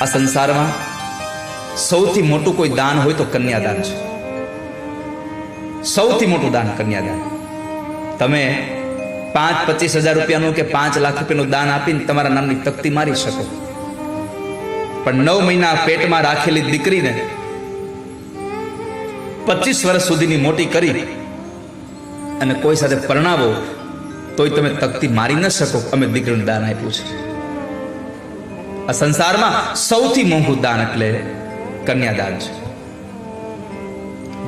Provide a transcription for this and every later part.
આ સંસારમાં સૌથી મોટું કોઈ દાન હોય તો કન્યાદાન છે. સૌથી મોટું દાન કન્યાદાન. તમે 5-25 હજાર રૂપિયાનું કે 5 લાખ રૂપિયાનું દાન આપીને તમારા નામની તકતી મારી શકો, પણ 9 મહિના પેટમાં રાખેલી દીકરીને 25 વર્ષ સુધીની મોટી કરી અને કોઈ સાથે પરણાવો તોય તમે તકતી મારી ન શકો. અમે દીકરીનું દાન આપ્યું છે. આ સંસારમાં સૌથી મોંઘું દાન એટલે કન્યાદાન છે.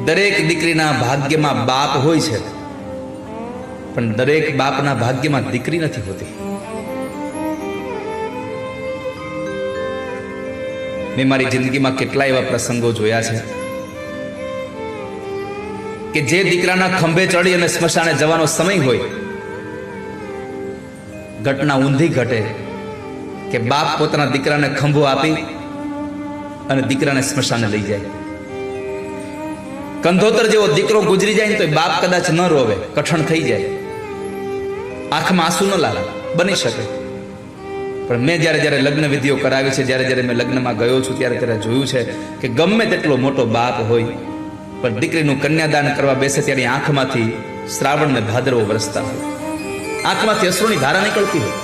દરેક દીકરીના ભાગ્યમાં બાપ હોય છે, પણ દરેક બાપના ભાગ્યમાં દીકરી નથી હોતી. મેં મારી જિંદગીમાં કેટલા એવા પ્રસંગો જોયા છે કે જે દીકરાના ખંભે ચડી અને સ્મશાને જવાનો સમય હોય, ઘટના ઊંધી ઘટે કે બાપ પોતાના દીકરાને ખંભો આપી અને દીકરાને સ્મશાને લઈ જાય. કંધોતર જેવો દીકરો ગુજરી જાય ને તો બાપ કદાચ ન રોવે, કઠણ થઈ જાય, આંખમાં આંસુ ન લાગે, બની શકે. પણ મેં જ્યારે લગ્ન વિધિઓ કરાવી છે, જ્યારે મેં લગ્નમાં ગયો છું, ત્યારે જોયું છે કે ગમે તેટલો મોટો બાપ હોય પણ દીકરીનું કન્યાદાન કરવા બેસે ત્યારે આંખમાંથી શ્રાવણ ને ભાદરવો વરસતા હોય, આંખમાંથી અશ્રુની ધારા નીકળતી હોય.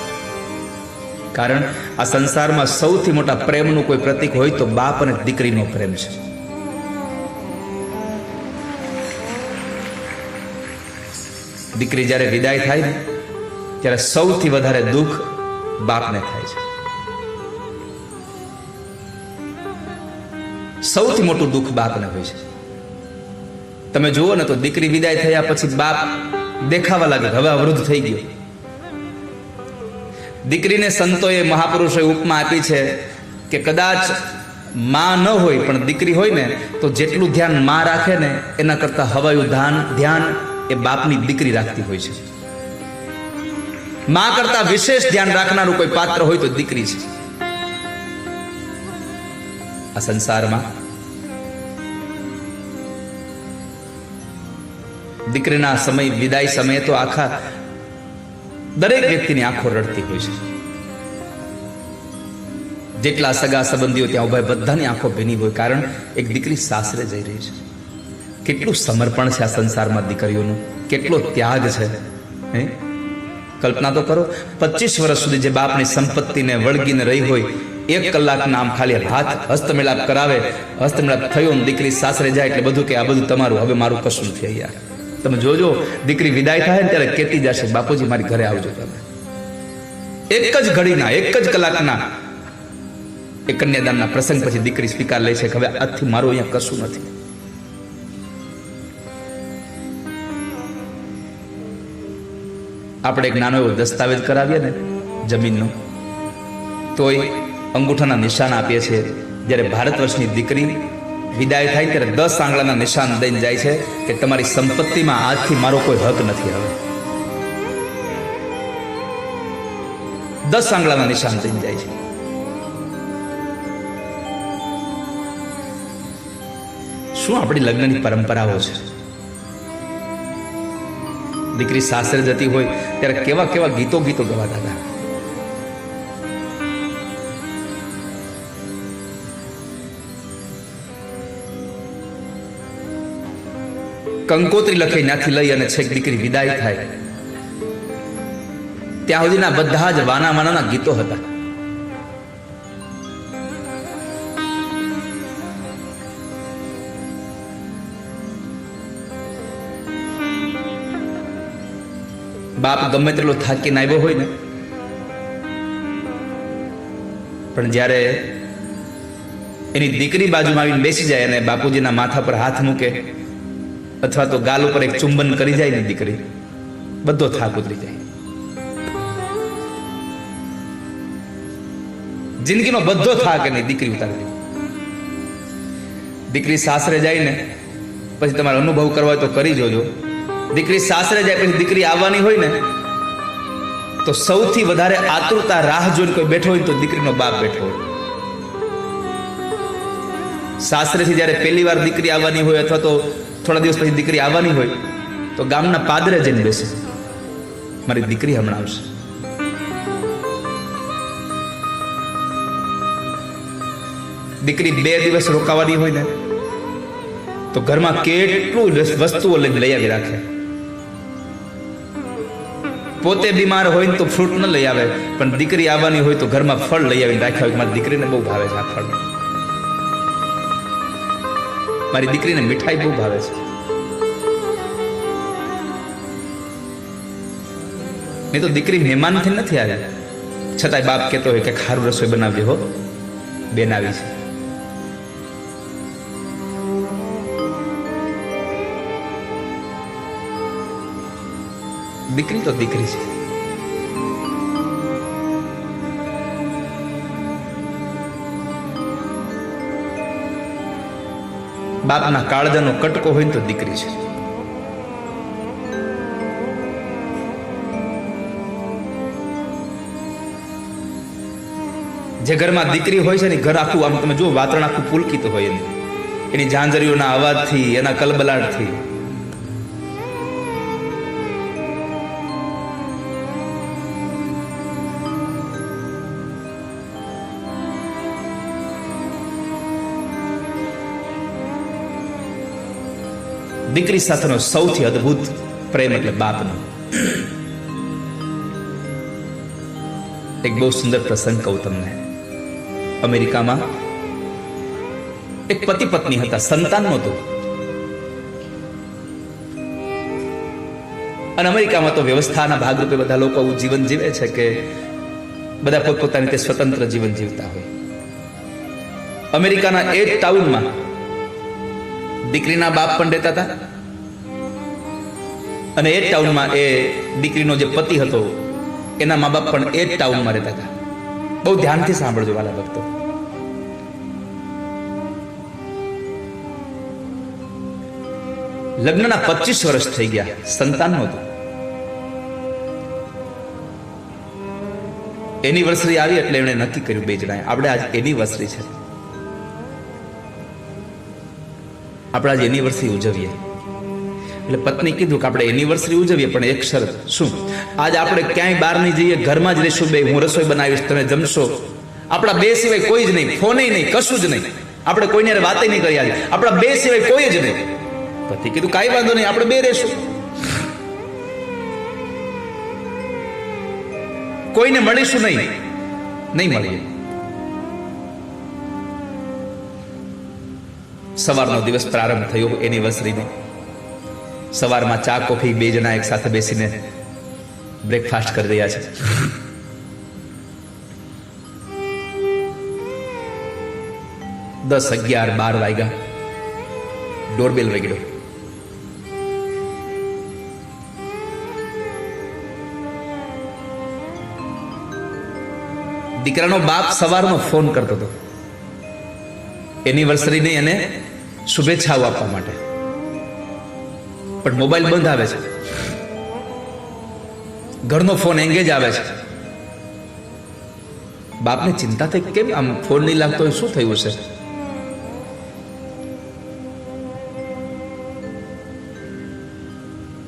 કારણ આ સંસારમાં સૌથી મોટા પ્રેમનું કોઈ પ્રતીક હોય તો બાપ અને દીકરીનો પ્રેમ છે. દીકરી જ્યારે વિદાય થાય ને ત્યારે સૌથી વધારે દુઃખ બાપને થાય છે. સૌથી મોટું દુઃખ બાપને હોય છે. તમે જુઓ ને તો દીકરી વિદાય થયા પછી બાપ દેખાવા લાગે, હવે અવરુદ્ધ થઈ ગયો. દીકરીને સંતોએ, મહાપુરુષોએ ઉપમા આપી છે કે કદાચ માં ન હોય પણ દીકરી હોય ને તો જેટલું ધ્યાન માં રાખે ને એના કરતા હવાયું ધ્યાન એ બાપની દીકરી રાખતી હોય છે. માં કરતા વિશેષ ધ્યાન રાખનારું કોઈ પાત્ર હોય તો દીકરી છે. આ સંસારમાં દીકરીના સમય, વિદાય સમયે તો આખા દરેક વ્યક્તિની આંખો રડતી હોય છે. જેટલા સગા સંબંધીઓ ત્યાં ઉભા બધાની આંખો ભીની હોય, કારણ એક દીકરી સાસરે જઈ રહી છે. કેટલું સમર્પણ છે આ સંસારમાં દીકરીઓનું, કેટલો ત્યાગ છે. કલ્પના તો કરો, 25 વર્ષ સુધી જે બાપની સંપત્તિને વળગીને રહી હોય, 1 કલાકના આમ ખાલી હાથ હસ્તમેળાપ કરાવે, હસ્તમેળાપ થયો ને દીકરી સાસરે જાય એટલે બધું કે આ બધું તમારું, હવે મારું કશું નથી. અહીંયા તમે જોજો, દીકરી વિદાય થાય ને ત્યારે કહેતી જશે, બાપુજી મારી ઘરે આવજો તમે. એક જ ઘડીના, એક જ કલાકના એ કન્યાદાનના પ્રસંગ પછી દીકરી સ્વીકાર લે છે કે હવે આજથી મારું અહીંયા કશું નથી. આપણે એક નાનો એવો દસ્તાવેજ કરાવીએ ને જમીનનો, તોય અંગૂઠાના નિશાન આપીએ છીએ. જ્યારે ભારત વર્ષની દીકરી વિદાય થાય ત્યારે 10 આંગળાના નિશાન દઈને જાય છે કે તમારી સંપત્તિમાં આજથી મારો કોઈ હક નથી. હવે 10 આંગળાના નિશાન દઈને જાય છે. શું આપણી લગ્નની પરંપરાઓ છે. દીકરી સાસરે જતી હોય ત્યારે કેવા કેવા ગીતો ગવાતા હતા. કંકોત્રી લખે ત્યાંથી લઈ અને છેક દીકરી વિદાય થાય ત્યાં સુધીના બધા જ વાનાના ગીતો હતા. બાપ ગમે તેટલો થાકીને આવ્યો હોય ને, પણ જ્યારે એની દીકરી બાજુમાં આવીને બેસી જાય અને બાપુજીના માથા પર હાથ મૂકે અથવા તો ગાલ ઉપર એક ચુંબન કરી જાય ને દીકરી, બધો થાક ઉતરી જાય. જિંદગીનો બધો થાક એની દીકરી ઉતારી દે. દીકરી સાસરે જાય ને પછી તમારે અનુભવ કરવા હોય તો કરી જોજો. દીકરી સાસરે જાય પછી દીકરી આવવાની હોય ને તો સૌથી વધારે આતુરતા રાહ જોઈને કોઈ બેઠો હોય તો દીકરીનો બાપ બેઠો હોય. સાસરેથી જ્યારે પહેલી વાર દીકરી આવવાની હોય અથવા તો થોડા દિવસ પછી દીકરી આવવાની હોય તો ગામના પાદરે જઈને બેસે, મારી દીકરી હમણાં આવશે. દીકરી 2 દિવસ રોકાવાની હોય ને તો ઘરમાં કેટલું વસ્તુઓ લઈ આવી રાખે. પોતે બીમાર હોય ને તો ફ્રૂટ ન લઈ આવે, પણ દીકરી આવવાની હોય તો ઘરમાં ફળ લઈ આવીને રાખ્યા હોય. મારી દીકરીને બહુ ભાવે છે આ ફળ, મારી દીકરીને મીઠાઈ બહુ ભાવે છે. નહીં તો દીકરી મહેમાનથી નથી આવ્યા, છતાંય બાપ કહેતો હોય કે ખારું રસોઈ બનાવજો હો, બેન આવી છે. દીકરી તો દીકરી છે. બાપના કાળજાનો કટકો હોય ને તો દીકરી છે. જે ઘરમાં દીકરી હોય છે ને ઘર આખું આમ તમે જુઓ વાતાવરણ આખું પુલકિત હોય એની ઝાંઝરીઓના અવાજથી, એના કલબલાટથી. દીકરી સાથેનો સૌથી અદ્ભુત પ્રેમ એટલે બાપનો. એક બહુ સુંદર પ્રસંગ કહું તમને. અમેરિકામાં એક પતિ પત્ની હતા, સંતાન નહોતું. અને અમેરિકામાં તો વ્યવસ્થાના ભાગરૂપે બધા લોકો આવું જીવન જીવે છે કે બધા પોતપોતાની રીતે સ્વતંત્ર જીવન જીવતા હોય. અમેરિકાના એ જ ટાઉનમાં દીકરીના બાપ પણ રહેતા હતા, અને એ ટાઉનમાં એ દીકરીનો જે પતિ હતો એના મા બાપ પણ એ જ ટાઉનમાં રહેતા હતા. બહુ ધ્યાનથી સાંભળજો વાલા ભક્તો. લગ્નના 25 વર્ષ થઈ ગયા, સંતાન નહોતું. એનિવર્સરી આવી એટલે એમણે નક્કી કર્યું બે જણાએ, આપણે આજ એનિવર્સરી છે, આપણે આજે એનિવર્સરી ઉજવીએ. એટલે પત્ની કીધું કે આપણે એનિવર્સરી ઉજવીએ, પણ એક શરત. શું? આજ આપણે ક્યાંય બહાર નહીં જઈએ, ઘરમાં જ રહીશું બે. હું રસોઈ બનાવીશ, તમે જમશો. આપણા બે સિવાય કોઈ જ નહીં, ફોને નહીં, કશું જ નહીં. આપણે કોઈને વાતે નહીં કરી. આજે આપણા બે સિવાય કોઈ જ નહીં. પતિ કીધું કાંઈ વાંધો નહીં, આપણે બે રહેશું, કોઈને મળીશું નહીં. નહીં મળીએ. સવારનો દિવસ પ્રારંભ થયો એનિવર્સરીનો. સવારમાં ચા કોફી બે જણા એક સાથે બેસીને બ્રેકફાસ્ટ કરી રહ્યા છે. દસ, 11, 12 વાગ્યા. ડોરબેલ વગડ્યો. દીકરાનો બાપ સવારનો ફોન કરતો હતો એનિવર્સરીની એને શુભેચ્છાઓ આપવા માટે, પણ મોબાઈલ બંધ આવે છે. ઘરનો ફોન એંગેજ આવે છે. બાપને ચિંતા થઈ, કેમ આમ ફોન નહીં લાગતો હોય, શું થયું છે?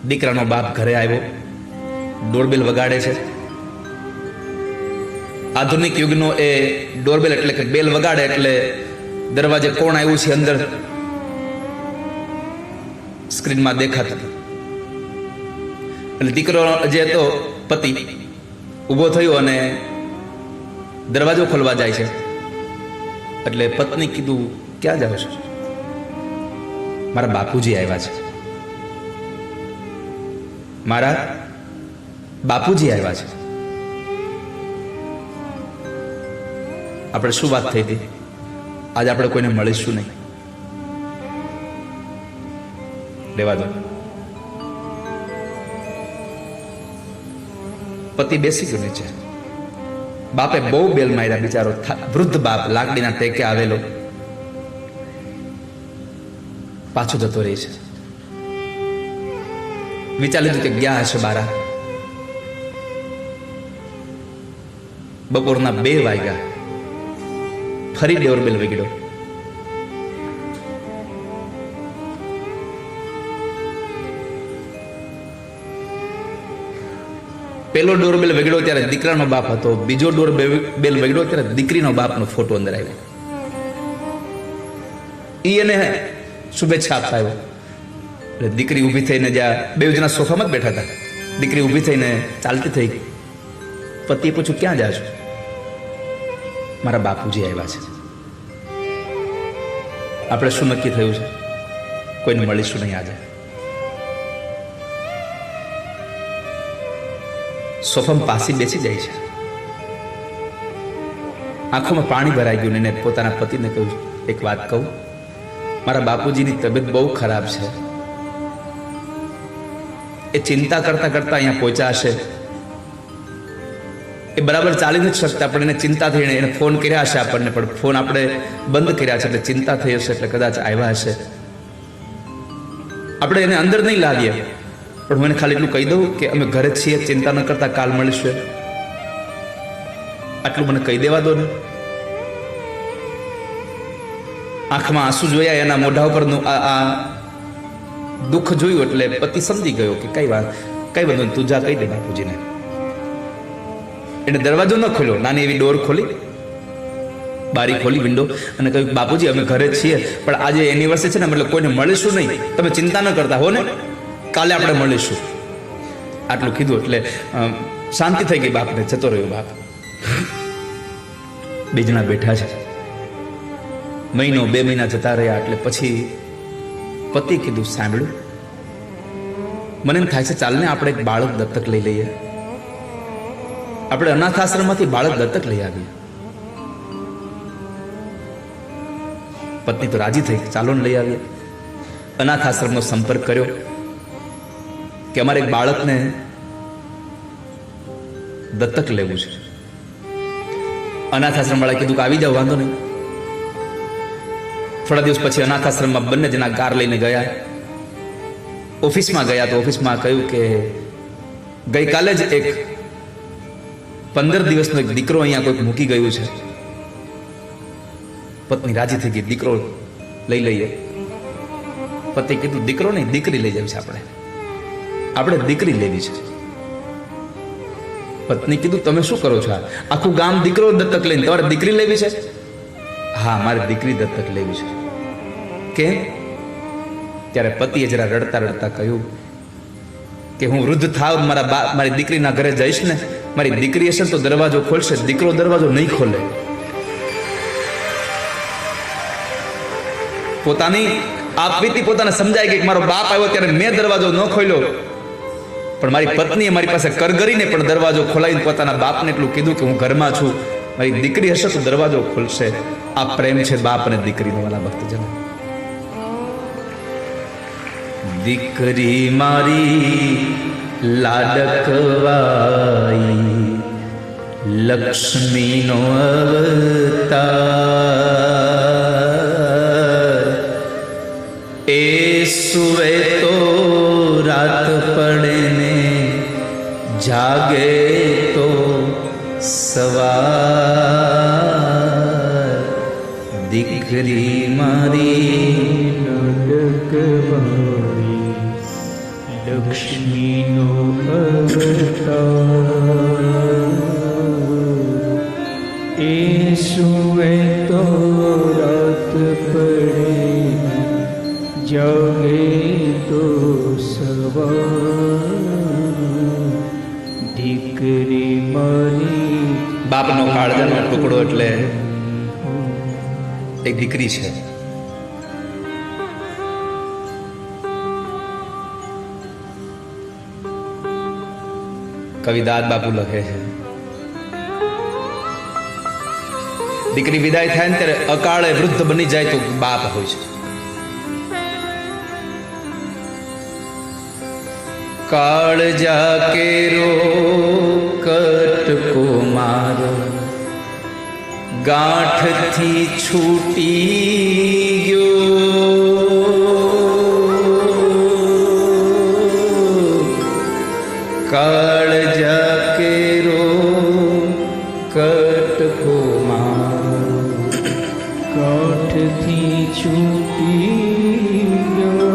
દીકરાનો બાપ ઘરે આવ્યો, ડોરબેલ વગાડે છે. આધુનિક યુગનો એ ડોરબેલ એટલે કે બેલ વગાડે એટલે દરવાજે કોણ આવ્યું છે અંદર સ્ક્રીનમાં દેખાતું. એટલે દીકરો જે હતો પતિ ઊભો થયો અને દરવાજો ખોલવા જાય છે. એટલે પત્ની કીધું ક્યાં જાવ છો? મારા બાપુજી આવ્યા છે. મારા બાપુજી આવ્યા છે. આપણે શું વાત થઈ હતી? આજે આપણે કોઈને મળીશું નહીં. લેવા દો. પતિ બેસી ગયો નીચે. બાપે બહુ બેલ માર્યા, બિચારો વૃદ્ધ બાપ લાકડીના ટેકે આવેલો પાછો જતો રહી છે. વિચાર લીધું કે ગયા હશે બારા. બપોરના 2 વાગ્યા. ફરી ડોરબેલ વગડ્યો. પેલો ડોરબેલ વગડ્યો ત્યારે દીકરાનો બાપ હતો. બીજો ડોરબેલ વગડ્યો ત્યારે દીકરીનો બાપનો ફોટો અંદર આવ્યો. એ એને શુભેચ્છા આપતા આવ્યો. એટલે દીકરી ઊભી થઈને, જ્યાં બે જણા સોફામાં જ બેઠા હતા, દીકરી ઊભી થઈને ચાલતી થઈ. પતિએ પૂછ્યું, ક્યાં જા છો? મારા બાપુજી આવ્યા છે. આપણે શું નક્કી થયું છે? કોઈને મળીશું નહીં આજે. સોફામાં પાસી બેસી જાય છે. આંખોમાં પાણી ભરાઈ ગયું. એને પોતાના પતિને કહ્યું, એક વાત કહું, મારા બાપુજીની તબિયત બહુ ખરાબ છે. એ ચિંતા કરતા કરતા અહીંયા પહોંચ્યા હશે. એ બરાબર ચાલી નથી શકતા, પણ એને ચિંતા થઈને એને ફોન કર્યા હશે આપણને, પણ ફોન આપણે બંધ કર્યા છે, એટલે ચિંતા થઈ હશે, એટલે કદાચ આવ્યા હશે. આપણે એને અંદર નહીં લાવીએ, પણ હું એને ખાલી એટલું કહી દઉં કે અમે ઘરે છીએ, ચિંતા ન કરતા, કાલ મળીશું. આટલું મને કહી દેવા દો ને. આંખમાં આંસુ જોયા, એના મોઢા ઉપરનું આ દુઃખ જોયું, એટલે પતિ સમજી ગયો કે કઈ વાંધો તું જા, કહી દે બાપુજીને. એને દરવાજો ન ખોલ્યો, નાની એવી ડોર ખોલી, બારી ખોલી, વિન્ડો, અને કહ્યું, બાપુજી અમે ઘરે છીએ, પણ આજે એનિવર્સરી છે ને, એટલે કોઈને મળીશું નહીં, તમે ચિંતા ન કરતા હો ને, કાલે આપણે મળીશું. આટલું કીધું એટલે શાંતિ થઈ ગઈ બાપને. જતો રહ્યો બાપ. બે જણા બેઠા છે. મહિનો 2 મહિના જતા રહ્યા. એટલે પછી પતિ કીધું, સાંભળ્યું, મને એમ થાય છે ચાલને આપણે એક બાળક દત્તક લઈ લઈએ. આપણે અનાથ આશ્રમમાંથી બાળક દત્તક લઈ આવીએ. પત્ની તો રાજી થઈ, ચાલો ને લઈ આવીએ. અનાથ આશ્રમનો સંપર્ક કર્યો કે અમારે એક બાળકને દત્તક લેવું છે. અનાથ આશ્રમ વાળા કીધું કે આવી જાવ, વાંધો નહીં. થોડા દિવસ પછી અનાથ આશ્રમમાં બંને જણા કાર લઈને ગયા. ઓફિસમાં ગયા તો ઓફિસમાં કહ્યું કે ગઈકાલે જ એક 15 દિવસનો એક દીકરો અહીંયા કોઈક મૂકી ગયું છે. પત્ની રાજી થઈ ગઈ, દીકરો લઈ લઈએ. પતિ કીધું, દીકરો નહીં, દીકરી લઈ જવી છે આપણે દીકરી લેવી છે. પત્ની કીધું, તમે શું કરો છો? આખું ગામ દીકરો દત્તક લઈને, તમારે દીકરી લેવી છે? હા, મારે દીકરી દત્તક લેવી છે. કેમ? ત્યારે પતિએ જરા રડતા રડતા કહ્યું કે હું વૃદ્ધ થાવ, મારી દીકરીના ઘરે જઈશ ને, મારી દીકરી હશે તો દરવાજો ખોલશે, દીકરો દરવાજો નહીં ખોલે. પોતાની આપવીતી પોતાને સમજાય કે મારો બાપ આવ્યો ત્યારે મેં દરવાજો ન ખોલ્યો, પણ મારી પત્નીએ મારી પાસે કરગરીને પણ દરવાજો ખોલાવીને પોતાના બાપને એટલું કીધું કે હું ઘરમાં છું, મારી દીકરી હશે તો દરવાજો ખોલશે. આ પ્રેમ છે બાપ અને દીકરીનો. વાલા ભક્તજનો, દીકરી મારી લાડકવાઈ, લક્ષ્મીનો અવતાર. એ સુવે તો રાત પડે ને જાગે તો સવાર. દીકરી મારી લાડકવાઈ, લક્ષ્મીનો અવતાર. એ સુવે તો રાત પડે જાગે તો સવાર. દીકરી મારી. બાપનો કાળજાનો ટુકડો એટલે એક દીકરી છે. કવિ દાદ બાપુ લખે છે, દીકરી વિદાય થાય ને ત્યારે અકાળે વૃદ્ધ બની જાય તો બાપ હોય છે. કાળજા કેરો કટકો મારો, ગાંઠથી છૂટી ગયો. કાળજા કેરો કટકો મારો, ગાંઠથી છૂટી ગયો.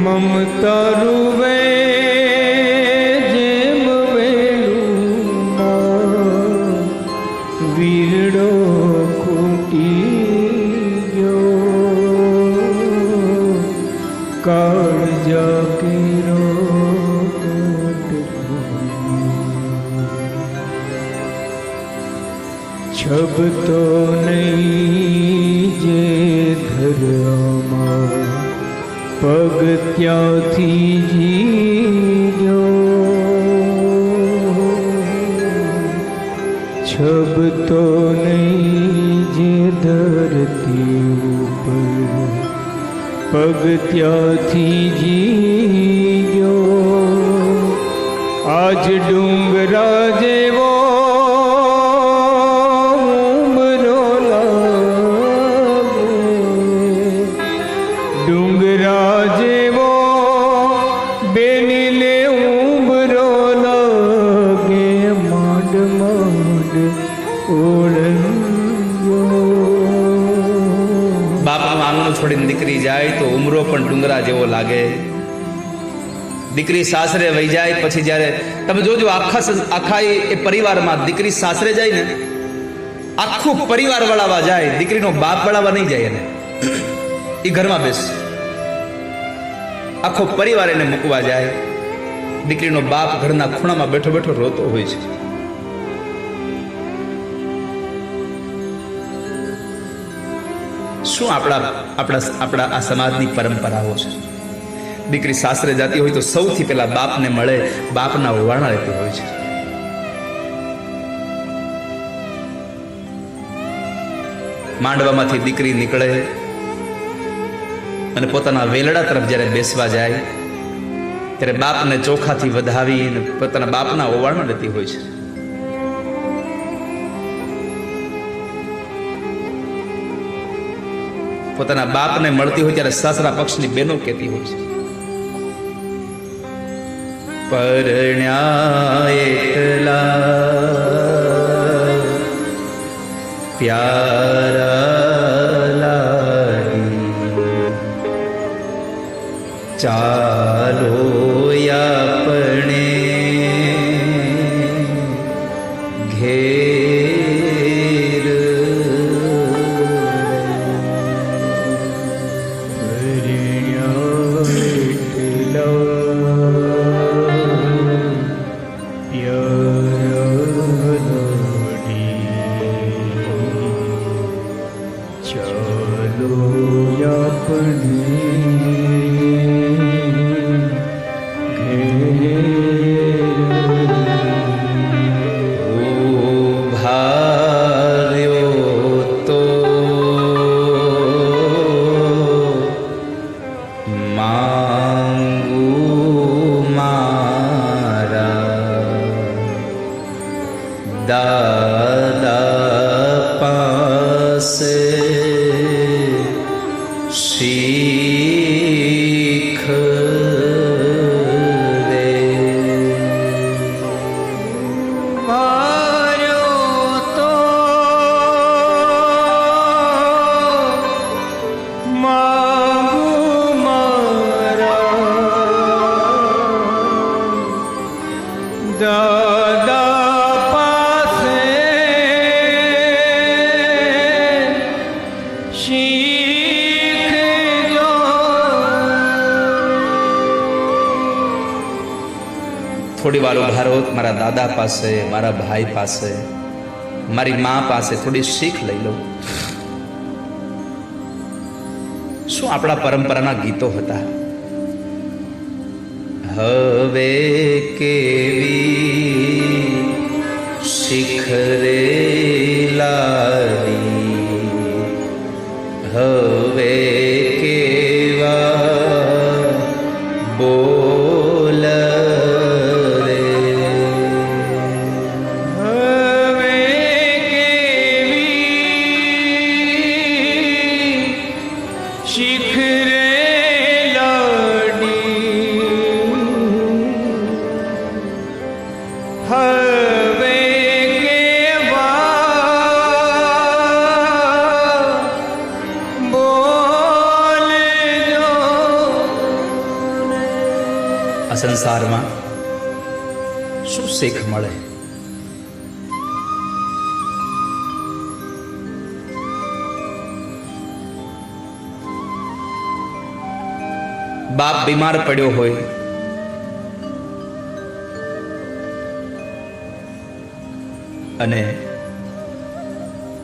મમતા રૂવે જેમ વેલું વીરડો ખૂટી કાળજા કેરો છબતો નહીં જે ધર્મમાં પગ ત્યાંથી જીજો છબતો નહીં જે ધરતી ઉપર પગ ત્યાંથી જીજો આજ ડુંગરા જેવો છોડીને દીકરી જાય તો ઉમરો પણ ડુંગરા જેવો લાગે. દીકરી સાસરે વહી જાય પછી જ્યારે તમે જોજો આખા એ પરિવારમાં દીકરી સાસરે જાય ને આખું પરિવાર વળાવવા જાય, દીકરીનો બાપ વળાવવા નહીં જાય. એને એ ઘરમાં બેસ, આખો પરિવાર એને મૂકવા જાય. દીકરીનો બાપ ઘરના ખૂણામાં બેઠો બેઠો રોતો હોય છે. શું આપણા આ સમાજની પરંપરાઓ છે. દીકરી સાસરે જતી હોય તો સૌથી પહેલા બાપને મળે, બાપના ઓવારણા લેતી હોય છે. માંડવામાંથી દીકરી નીકળે અને પોતાના વેલડા તરફ જ્યારે બેસવા જાય ત્યારે બાપને ચોખાથી વધાવીને પોતાના બાપના ઓવારણા લેતી હોય છે. પોતાના બાપને મળતી હોય ત્યારે સાસરા પક્ષની બહેનો કહેતી હોય છે, પરણ્યા એકલા પ્યારા લાગી ચાલો આપણે ઘેર દાદા પાસે શીખ રે માર્યો તો માંગુ મારા દાદા થોડી વાર ઉભા રહો, મારા દાદા પાસે, મારા ભાઈ પાસે, મારી મા પાસે થોડી શીખ લઈ લો. શું આપણા પરંપરાના ગીતો હતા. હવે કેવી શીખ રે લાવી, હવે કેવા બોલ સંસારમાં શું શીખ મળે. બાપ બીમાર પડ્યો હોય, અને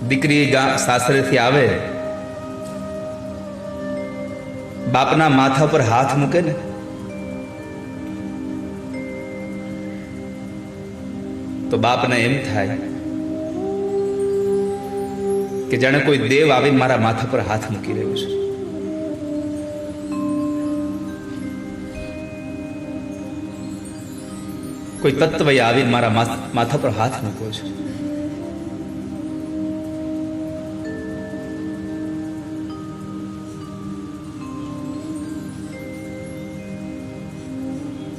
દીકરી સાસરેથી આવે, બાપના માથા પર હાથ મૂકે ને તો બાપને એમ થાય કે જાણે કોઈ દેવ આવી મારા માથા પર હાથ મૂકી રહ્યું છે. કોઈ તત્વ આવી મારા માથા પર હાથ મૂક્યો છે.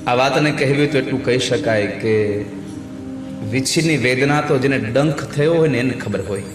આ વાતને કહેવી તો એટલું કહી શકાય કે વીછીની વેદના તો જેને ડંખ થયો હોય ને એને ખબર હોય.